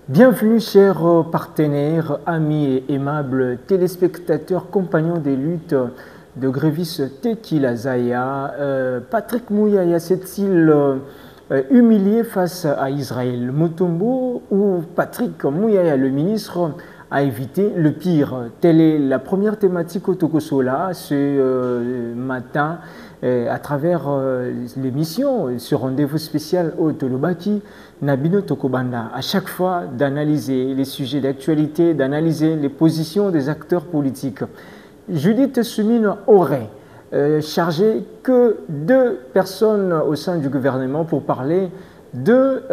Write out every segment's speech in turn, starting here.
Bienvenue chers partenaires, amis et aimables téléspectateurs, compagnons des luttes de Grévis Tekila Zaya. Patrick Mouyaya s'est-il humilié face à Israël Mutombo ou Patrick Mouyaya, le ministre, a évité le pire? Telle est la première thématique au Tokosola ce matin à travers l'émission, ce rendez-vous spécial au Tolobaki, Nabino Tokobanda. À chaque fois d'analyser les sujets d'actualité, d'analyser les positions des acteurs politiques. Judith Soumine aurait chargé que 2 personnes au sein du gouvernement pour parler de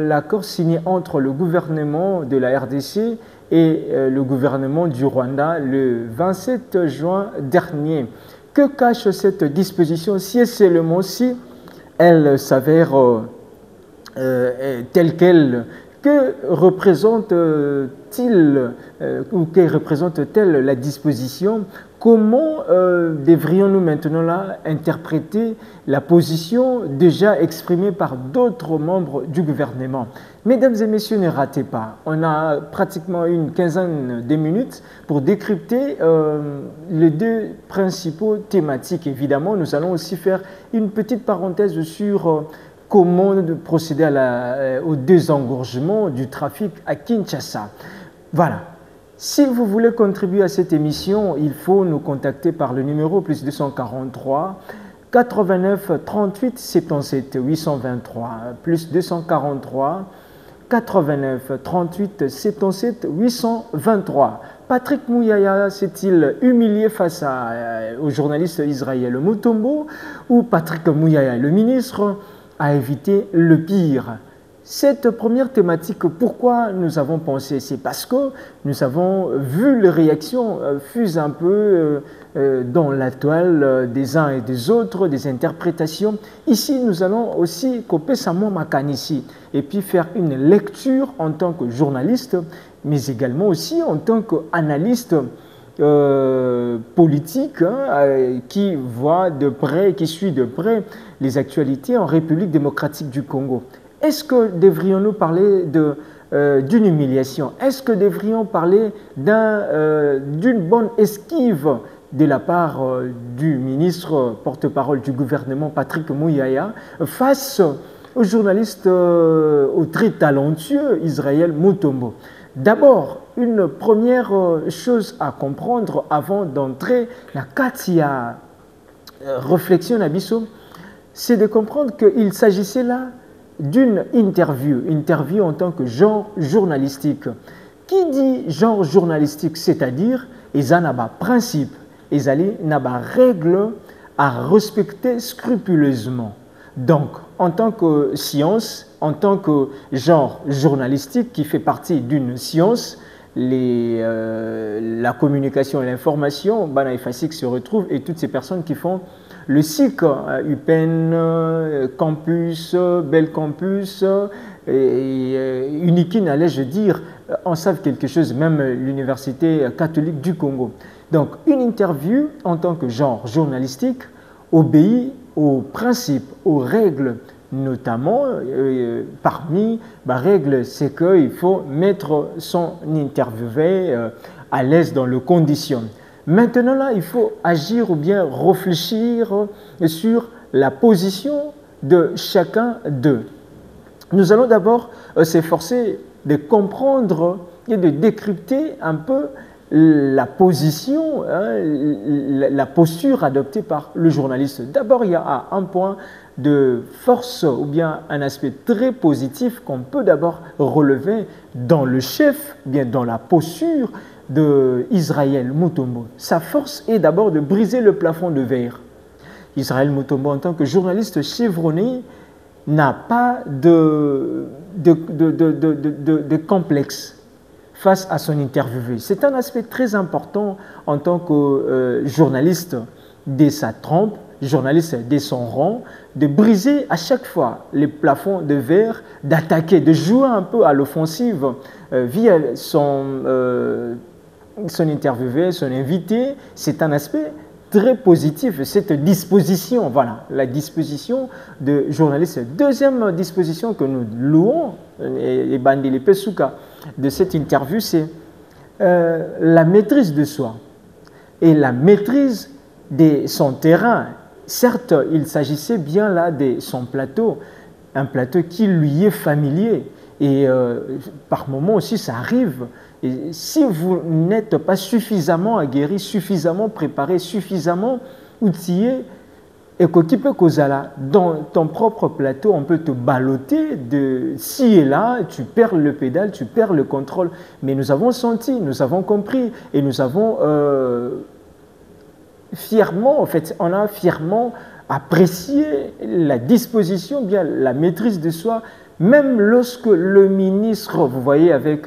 l'accord signé entre le gouvernement de la RDC et le gouvernement du Rwanda le 27 juin dernier. Que cache cette disposition si et seulement si elle s'avère telle qu'elle? Que représente-t-il ou que représente-t-elle la disposition? Comment devrions-nous maintenant là interpréter la position déjà exprimée par d'autres membres du gouvernement? Mesdames et messieurs, ne ratez pas. On a pratiquement une quinzaine de minutes pour décrypter les 2 principaux thématiques. Évidemment, nous allons aussi faire une petite parenthèse sur comment procéder au désengorgement du trafic à Kinshasa. Voilà. Si vous voulez contribuer à cette émission, il faut nous contacter par le numéro plus 243 89 38 77 823 plus 243 89 38 77 823. Patrick Mouyaya s'est-il humilié face au journaliste Israël Mutombo ou Patrick Mouyaya, le ministre, a évité le pire? Cette première thématique, pourquoi nous avons pensé? C'est parce que nous avons vu les réactions fusent un peu dans la toile des uns et des autres, des interprétations. Ici, nous allons aussi couper sa main ici et puis faire une lecture en tant que journaliste, mais également aussi en tant qu'analyste politique qui voit de près, qui suit de près les actualités en République démocratique du Congo. Est-ce que devrions-nous parler d'une humiliation? Est-ce que devrions parler d'une bonne esquive de la part du ministre porte-parole du gouvernement Patrick Mouyaya face au journaliste au très talentueux Israël Mutombo? D'abord, une première chose à comprendre avant d'entrer la Katia réflexion à Bissot, c'est de comprendre qu'il s'agissait là d'une interview en tant que genre journalistique. Qui dit genre journalistique, c'est-à-dire ils ont un principe, ils ont des règles à respecter scrupuleusement. Donc, en tant que science, en tant que genre journalistique qui fait partie d'une science, la communication et l'information, Bana et Fasik se retrouvent et toutes ces personnes qui font le SIC, UPenn, Campus, Bel Campus, Unikin, allais-je dire, en savent quelque chose, même l'Université catholique du Congo. Donc, une interview en tant que genre journalistique obéit aux principes, aux règles, notamment parmi les règles, c'est qu'il faut mettre son interviewé à l'aise dans les conditions. Maintenant, là, il faut agir ou bien réfléchir sur la position de chacun d'eux. Nous allons d'abord s'efforcer de comprendre et de décrypter un peu la position, la posture adoptée par le journaliste. D'abord, il y a un point de force ou bien un aspect très positif qu'on peut d'abord relever dans le chef, bien dans la posture d'Israël Mutombo. Sa force est d'abord de briser le plafond de verre. Israël Mutombo, en tant que journaliste chevronné, n'a pas de complexe face à son interviewé. C'est un aspect très important en tant que journaliste de sa trempe, journaliste de son rang, de briser à chaque fois les plafonds de verre, d'attaquer, de jouer un peu à l'offensive via son interviewé, son invité. C'est un aspect très positif, cette disposition, voilà, la disposition de journaliste. Deuxième disposition que nous louons, et Bandile Pesuka, de cette interview, c'est la maîtrise de soi et la maîtrise de son terrain. Certes, il s'agissait bien là de son plateau, un plateau qui lui est familier. Et par moments aussi, ça arrive. Et si vous n'êtes pas suffisamment aguerri, suffisamment préparé, suffisamment outillé, et qui peut causer là, dans ton propre plateau, on peut te balloter de ci et là, tu perds le pédale, tu perds le contrôle. Mais nous avons senti, nous avons compris et nous avons fièrement, en fait, on a fièrement apprécié la disposition, bien la maîtrise de soi. Même lorsque le ministre, vous voyez avec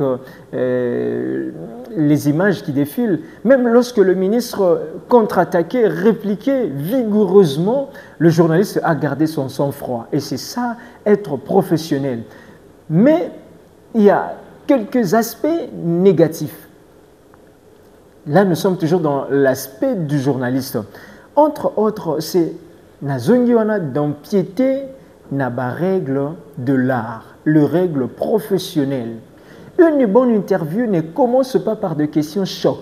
les images qui défilent, même lorsque le ministre contre-attaquait, répliquait vigoureusement, le journaliste a gardé son sang-froid. Et c'est ça, être professionnel. Mais il y a quelques aspects négatifs. Là, nous sommes toujours dans l'aspect du journaliste. Entre autres, c'est d'empiéter na ba règle de l'art, le règle professionnelle. Une bonne interview ne commence pas par des questions choc.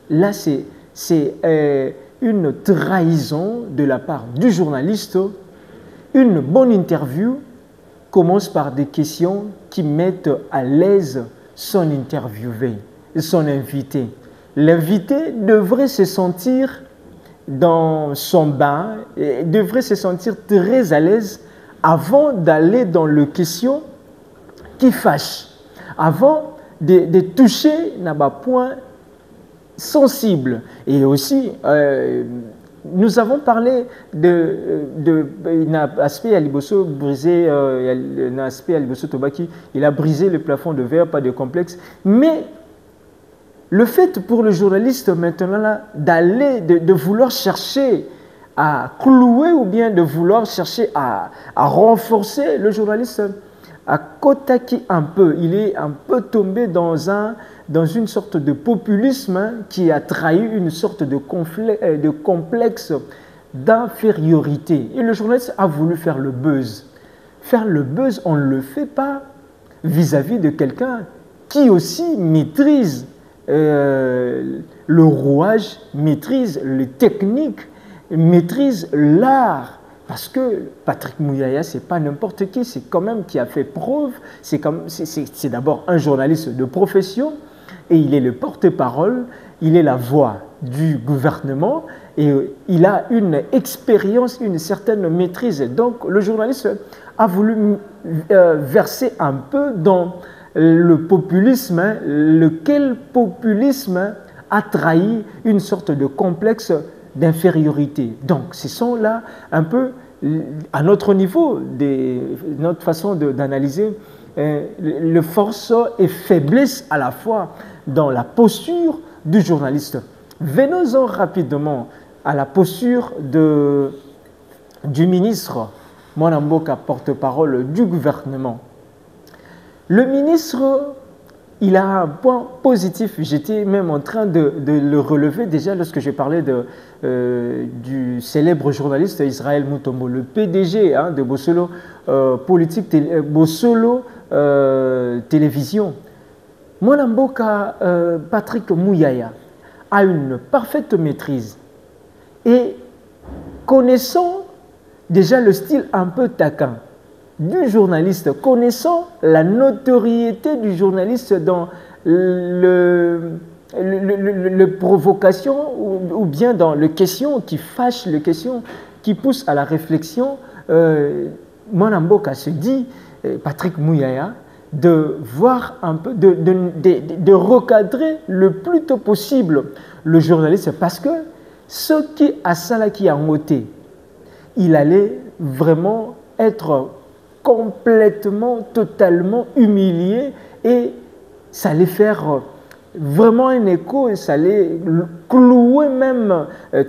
Là, c'est une trahison de la part du journaliste. Une bonne interview commence par des questions qui mettent à l'aise son interviewé, son invité. L'invité devrait se sentir dans son bain et devrait se sentir très à l'aise avant d'aller dans les questions qui fâchent, avant de toucher un point sensible. Et aussi, nous avons parlé d'un aspect Aliboso brisé, un aspect Aliboso Tobaki, il a brisé le plafond de verre, pas de complexe, mais le fait pour le journaliste maintenant d'aller, de vouloir chercher à clouer ou bien de vouloir chercher à renforcer, le journaliste a kotaki un peu, il est un peu tombé dans une sorte de populisme qui a trahi une sorte de complexe d'infériorité. Et le journaliste a voulu faire le buzz. Faire le buzz, on ne le fait pas vis-à-vis de quelqu'un qui aussi maîtrise le rouage, maîtrise les techniques, maîtrise l'art. Parce que Patrick Mouyaya, ce n'est pas n'importe qui, c'est quand même qui a fait preuve, c'est d'abord un journaliste de profession et il est le porte-parole, il est la voix du gouvernement et il a une expérience, une certaine maîtrise. Donc le journaliste a voulu verser un peu dans le populisme, lequel populisme a trahi une sorte de complexe d'infériorité. Donc, ce sont là un peu, à notre niveau, notre façon d'analyser le force et faiblesse à la fois dans la posture du journaliste. Venons-en rapidement à la posture du ministre Mwana Mboka, porte-parole du gouvernement. Le ministre, il a un point positif, j'étais même en train de le relever déjà lorsque je parlais du célèbre journaliste Israël Mutombo, le PDG de Bosolo Politique, Bosolo Télévision. Mwana Mboka, Patrick Mouyaya, a une parfaite maîtrise et connaissant déjà le style un peu taquin du journaliste, connaissant la notoriété du journaliste dans le provocation ou bien dans les questions qui fâchent, les questions qui poussent à la réflexion, Mwana Mboka se dit, Patrick Mouyaya, de voir un peu, de recadrer le plus tôt possible le journaliste parce que ce qui a salaki a moté, il allait vraiment être complètement, totalement humilié et ça allait faire vraiment un écho et ça allait clouer même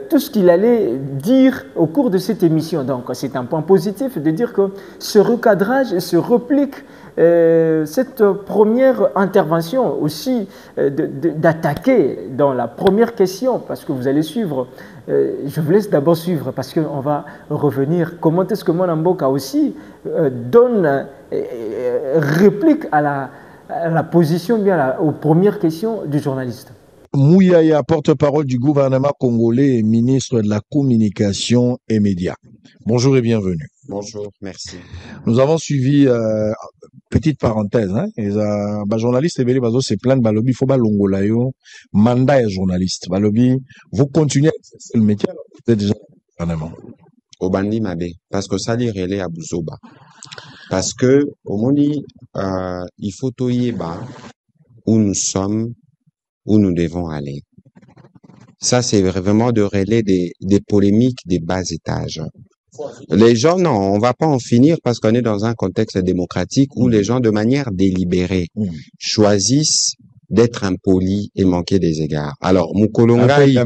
tout ce qu'il allait dire au cours de cette émission. Donc c'est un point positif de dire que ce recadrage et ce replique cette première intervention aussi, d'attaquer dans la première question, parce que vous allez suivre, je vous laisse d'abord suivre, parce qu'on va revenir, comment est-ce que Mwana Mboka aussi donne, réplique à la position, bien aux premières questions du journaliste. Mouyaya, porte-parole du gouvernement congolais et ministre de la communication et médias. Bonjour et bienvenue. Bonjour, merci. Nous avons suivi, petite parenthèse, hein, journaliste et bazo se plaint balobi faut ba longolayo mandat et journaliste balobi vous continuez à exercer le métier alors vous êtes déjà au gouvernement. Obandi Mabe, parce que ça dit relais à Bouzoba. Parce que au Moni, il faut toyeba où nous sommes, où nous devons aller. Ça, c'est vraiment de relayer des polémiques des bas étages. Les gens, non, on va pas en finir parce qu'on est dans un contexte démocratique où les gens, de manière délibérée, choisissent d'être impolis et manquer des égards. Alors, Mukolongai, non, il n'y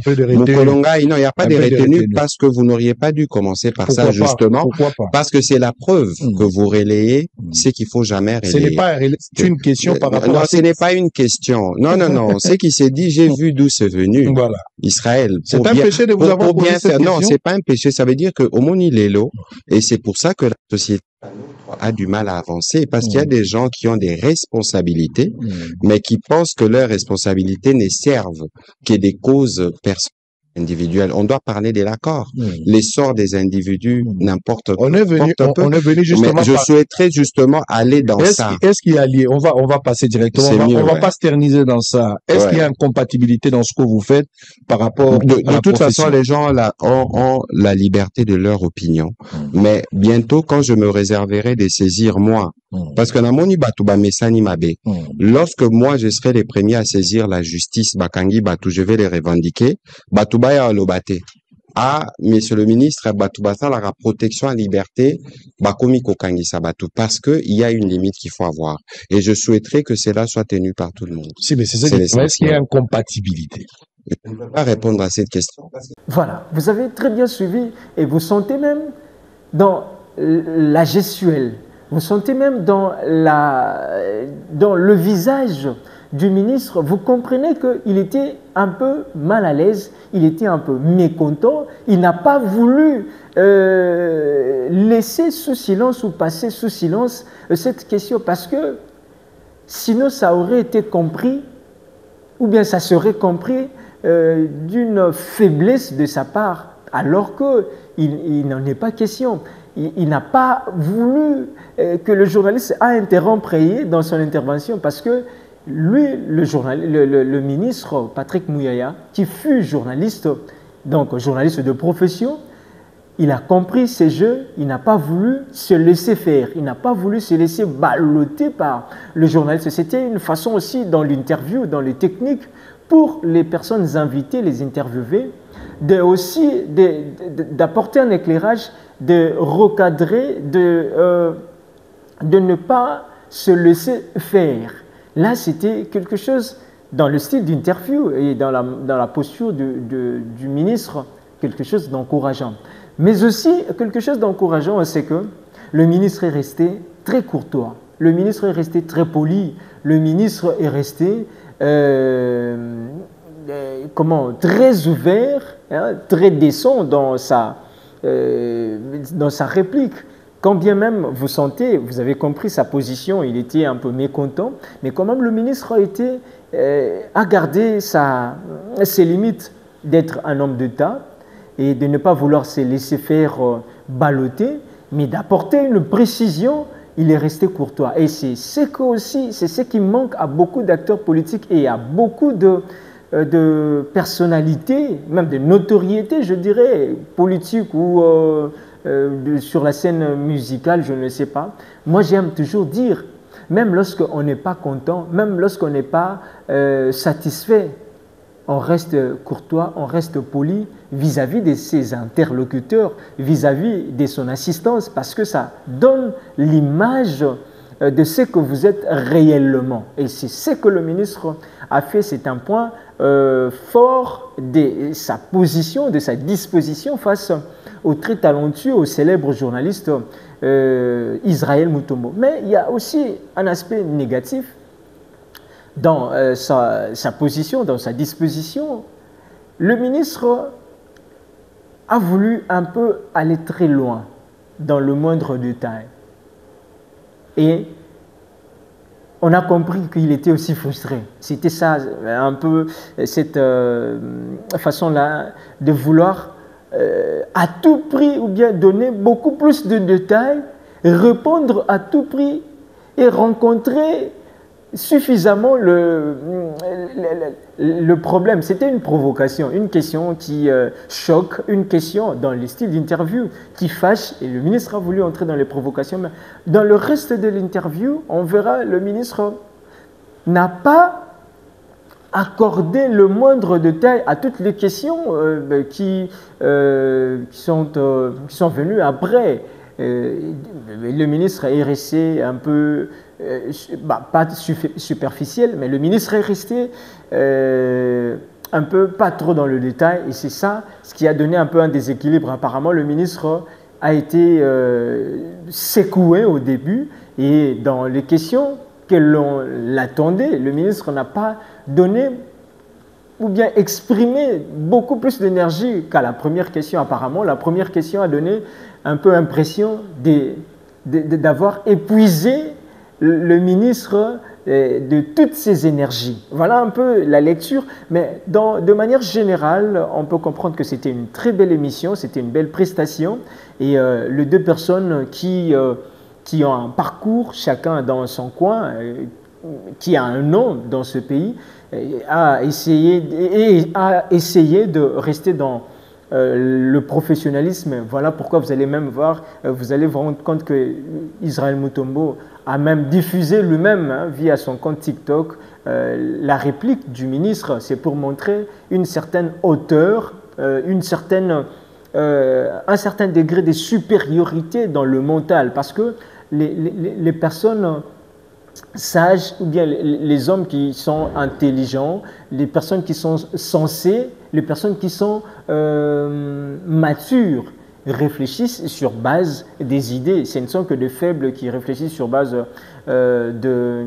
a pas de retenue parce que vous n'auriez pas dû commencer par ça, justement, parce que c'est la preuve que vous relayez ce qu'il faut jamais relayer. Ce n'est pas une question par rapport à... Non, ce n'est pas une question. Non, non, non. Ce qui s'est dit, j'ai vu d'où c'est venu. Voilà. Israël. C'est un péché de vous avoir posé cette question. Non, c'est pas un péché. Ça veut dire que au Moni Lelo, et c'est pour ça que la société a du mal à avancer, parce qu'il y a des gens qui ont des responsabilités, mais qui pensent que leurs responsabilités ne servent que des causes personnelles. Individuel. On doit parler de l'accord. L'essor des individus, n'importe quoi. On est venu justement. Mais je souhaiterais justement aller dans ça. Est-ce qu'il y a lié? On va passer directement. On va pas se terniser dans ça. Est-ce qu'il y a une compatibilité dans ce que vous faites par rapport de toute façon, les gens ont la liberté de leur opinion. Mais bientôt, quand je me réserverai de saisir moi, parce que Namoni Batouba Mesani Mabe, lorsque moi je serai les premiers à saisir la justice, Bakangi Batou, je vais les revendiquer. Batouba ya Lobate. Ah, monsieur le ministre, Batouba la protection à liberté, Bakomi Kokangi Sabatou, parce que il y a une limite qu'il faut avoir. Et je souhaiterais que cela soit tenu par tout le monde. Si, mais c'est ça. Est-ce qu'il y a une compatibilité? Je ne peux pas répondre à cette question. Voilà, vous avez très bien suivi et vous sentez même dans la gestuelle. Vous sentez même dans le visage du ministre, vous comprenez qu'il était un peu mal à l'aise, il était un peu mécontent, il n'a pas voulu laisser sous silence ou passer sous silence cette question parce que sinon ça aurait été compris ou bien ça serait compris d'une faiblesse de sa part alors qu'il n'en est pas question. Il n'a pas voulu que le journaliste a interrompu dans son intervention parce que lui, le ministre Patrick Mouyaya, qui fut journaliste, donc journaliste de profession, il a compris ces jeux, il n'a pas voulu se laisser faire, il n'a pas voulu se laisser balloter par le journaliste. C'était une façon aussi dans l'interview, dans les techniques, pour les personnes invitées, les interviewées, d'apporter un éclairage, de recadrer, de ne pas se laisser faire. Là, c'était quelque chose dans le style d'interview et dans la posture du ministre, quelque chose d'encourageant. Mais aussi, quelque chose d'encourageant, c'est que le ministre est resté très courtois, le ministre est resté très poli, le ministre est resté très ouvert, hein, très décent dans sa réplique. Quand bien même vous sentez, vous avez compris sa position, il était un peu mécontent, mais quand même le ministre a gardé ses limites d'être un homme d'État et de ne pas vouloir se laisser faire balloter, mais d'apporter une précision. Il est resté courtois. Et c'est ce qui manque à beaucoup d'acteurs politiques et à beaucoup de personnalités, même de notoriété, je dirais, politique ou sur la scène musicale, je ne sais pas. Moi, j'aime toujours dire, même lorsqu'on n'est pas content, même lorsqu'on n'est pas satisfait, on reste courtois, on reste poli vis-à-vis de ses interlocuteurs, vis-à-vis de son assistance, parce que ça donne l'image de ce que vous êtes réellement. Et c'est ce que le ministre a fait, c'est un point fort de sa position, de sa disposition face au très talentueux, au célèbre journaliste Israël Mutombo. Mais il y a aussi un aspect négatif dans sa position, dans sa disposition. Le ministre a voulu un peu aller très loin dans le moindre détail. Et on a compris qu'il était aussi frustré. C'était ça, un peu cette façon-là de vouloir à tout prix, ou bien donner beaucoup plus de détails, répondre à tout prix et rencontrer suffisamment le problème. C'était une provocation, une question qui choque, une question dans le style d'interview qui fâche, et le ministre a voulu entrer dans les provocations. Mais dans le reste de l'interview, on verra le ministre n'a pas accordé le moindre détail à toutes les questions qui sont venues après. Le ministre est resté un peu, pas superficiel, mais le ministre est resté un peu pas trop dans le détail, et c'est ça ce qui a donné un peu un déséquilibre. Apparemment, le ministre a été secoué au début, et dans les questions que l'on l'attendait, le ministre n'a pas donné ou bien exprimé beaucoup plus d'énergie qu'à la première question. Apparemment, la première question a donné un peu l'impression d'avoir épuisé le ministre de toutes ses énergies. Voilà un peu la lecture, mais de manière générale, on peut comprendre que c'était une très belle émission, c'était une belle prestation, et les deux personnes qui ont un parcours, chacun dans son coin, qui a un nom dans ce pays, a essayé de rester dans le professionnalisme. Voilà pourquoi vous allez même voir, vous allez vous rendre compte que Israël Mutombo a même diffusé lui-même via son compte TikTok la réplique du ministre. C'est pour montrer une certaine hauteur, un certain degré de supériorité dans le mental, parce que les personnes sages, ou bien les hommes qui sont intelligents, les personnes qui sont sensées, les personnes qui sont matures, réfléchissent sur base des idées. Ce ne sont que des faibles qui réfléchissent sur base de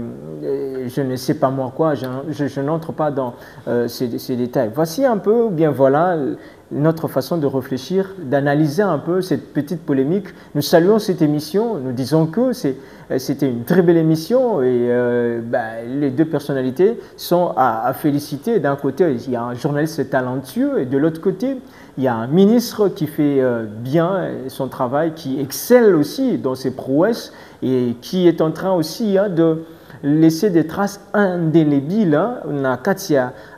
je ne sais pas moi quoi, je n'entre pas dans ces détails. Voici un peu, ou bien voilà, notre façon de réfléchir, d'analyser un peu cette petite polémique. Nous saluons cette émission, nous disons que c'était une très belle émission, et les deux personnalités sont à féliciter. D'un côté, il y a un journaliste talentueux, et de l'autre côté, il y a un ministre qui fait bien son travail, qui excelle aussi dans ses prouesses, et qui est en train aussi de laisser des traces indélébiles dans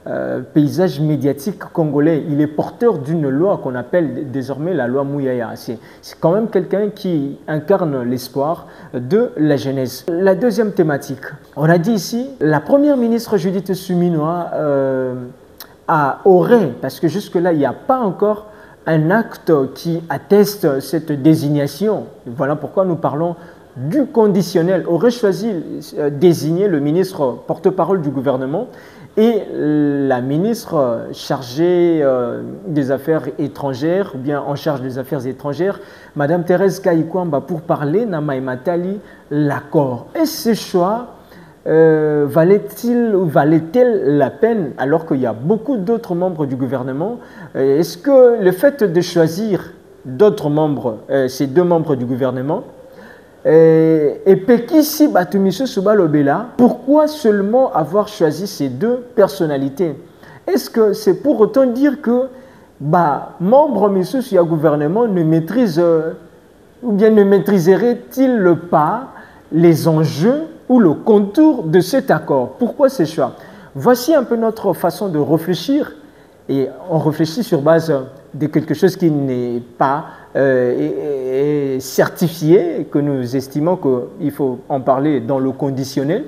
le paysage médiatique congolais. Il est porteur d'une loi qu'on appelle désormais la loi Mouyaya. C'est quand même quelqu'un qui incarne l'espoir de la jeunesse. La deuxième thématique, on a dit ici, la première ministre Judith Suminwa aurait, parce que jusque-là, il n'y a pas encore un acte qui atteste cette désignation. Voilà pourquoi nous parlons du conditionnel, aurait choisi désigner le ministre porte-parole du gouvernement et la ministre chargée des Affaires étrangères, ou bien en charge des Affaires étrangères, Madame Thérèse Kayikwamba, pour parler na Maïmatali l'accord. Et ce choix valait-il ou valait-elle la peine, alors qu'il y a beaucoup d'autres membres du gouvernement? Est-ce que le fait de choisir d'autres membres, ces deux membres du gouvernement, et Pekisi Batumiso Subalobela, pourquoi seulement avoir choisi ces deux personnalités? Est-ce que c'est pour autant dire que membre Misso du gouvernement ne maîtrise ou bien ne maîtriserait-il pas les enjeux ou le contour de cet accord? Pourquoi ces choix? Voici un peu notre façon de réfléchir, et on réfléchit sur base de quelque chose qui n'est pas certifié, que nous estimons qu'il faut en parler dans le conditionnel,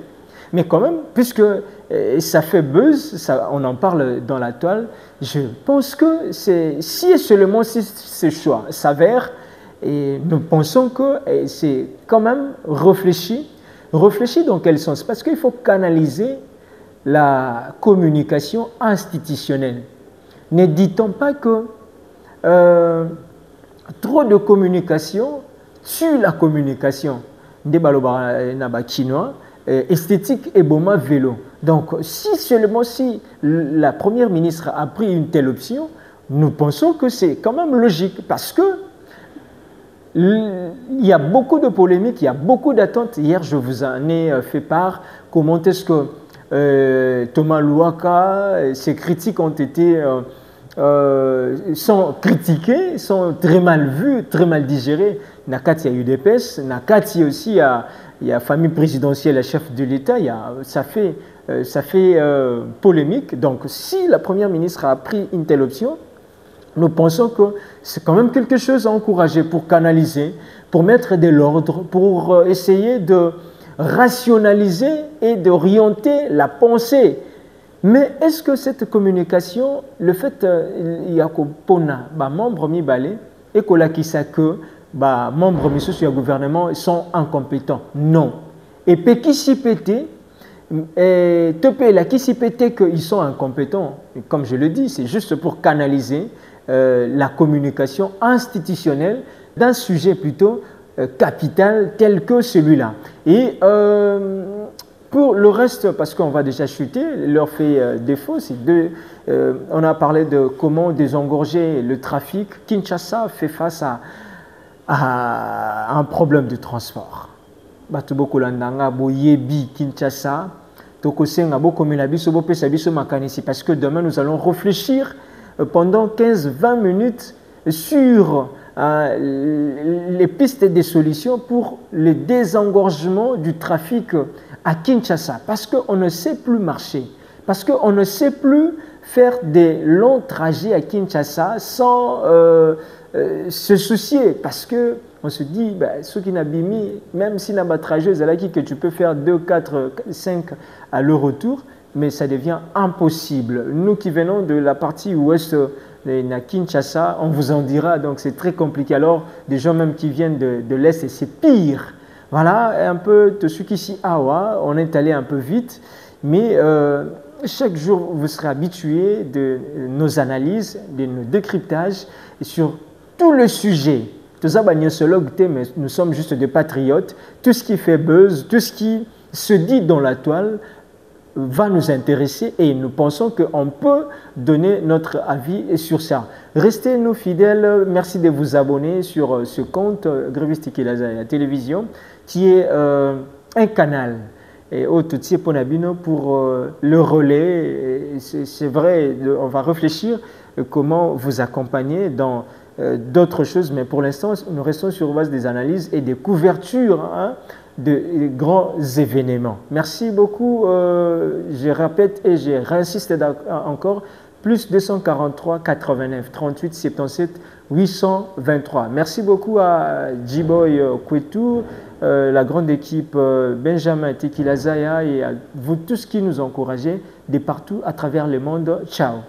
mais quand même, puisque ça fait buzz, on en parle dans la toile, je pense que si et seulement si ce choix s'avère, et nous pensons que c'est quand même réfléchi, réfléchis dans quel sens? Parce qu'il faut canaliser la communication institutionnelle. Ne dit-on pas que trop de communication tue la communication? Chinois, esthétique et boma vélo. Donc, si la première ministre a pris une telle option, nous pensons que c'est quand même logique parce que il y a beaucoup de polémiques, il y a beaucoup d'attentes. Hier, je vous en ai fait part. Comment est-ce que Thomas Louaka, ses critiques ont été sont critiquées, sont très mal vues, très mal digérées. Nakati a eu des UDPS, Nakati aussi il y a famille présidentielle, la chef de l'État, ça fait polémique. Donc, si la première ministre a pris une telle option, nous pensons que c'est quand même quelque chose à encourager pour canaliser, pour mettre de l'ordre, pour essayer de rationaliser et d'orienter la pensée. Mais est-ce que cette communication, le fait il y a pona membre mi balé et que membres du gouvernement sont incompétents? Non. Et puis qui s'y pétait qu'ils sont incompétents, comme je le dis, c'est juste pour canaliser la communication institutionnelle d'un sujet plutôt capital tel que celui-là. Et pour le reste, parce qu'on va déjà chuter, leur fait défaut, on a parlé de comment désengorger le trafic. Kinshasa fait face à un problème de transport. Batuboko landanga boyebi Kinshasa tokosenga bokomela biso bopesa biso makanisi parce que demain nous allons réfléchir pendant 15-20 minutes sur les pistes des solutions pour le désengorgement du trafic à Kinshasa parce qu'on ne sait plus marcher, parce qu'on ne sait plus faire des longs trajets à Kinshasa sans se soucier, parce que on se dit, ceux qui n'abîment, même si n'a trajet, que tu peux faire 2, 4, 5 à le retour, mais ça devient impossible. Nous qui venons de la partie ouest de Kinshasa, on vous en dira, donc c'est très compliqué. Alors, des gens même qui viennent de l'est, c'est pire. Voilà, un peu de ce qu'ici, on est allé un peu vite, mais chaque jour, vous serez habitué de nos analyses, de nos décryptages sur tout le sujet. Mais nous sommes juste des patriotes. Tout ce qui fait buzz, tout ce qui se dit dans la toile va nous intéresser et nous pensons qu'on peut donner notre avis sur ça. Restez nous fidèles. Merci de vous abonner sur ce compte Grévis Tikelaza la télévision qui est un canal. Et au Tutsi Ponabino pour le relais. C'est vrai, on va réfléchir comment vous accompagner dans d'autres choses, mais pour l'instant, nous restons sur base des analyses et des couvertures de grands événements. Merci beaucoup. Je répète et je réinsiste encore. Plus 243 89 38 77 823. Merci beaucoup à Djiboy Kwetou, la grande équipe Benjamin Tekilazaya et à vous tous qui nous encouragez de partout à travers le monde. Ciao.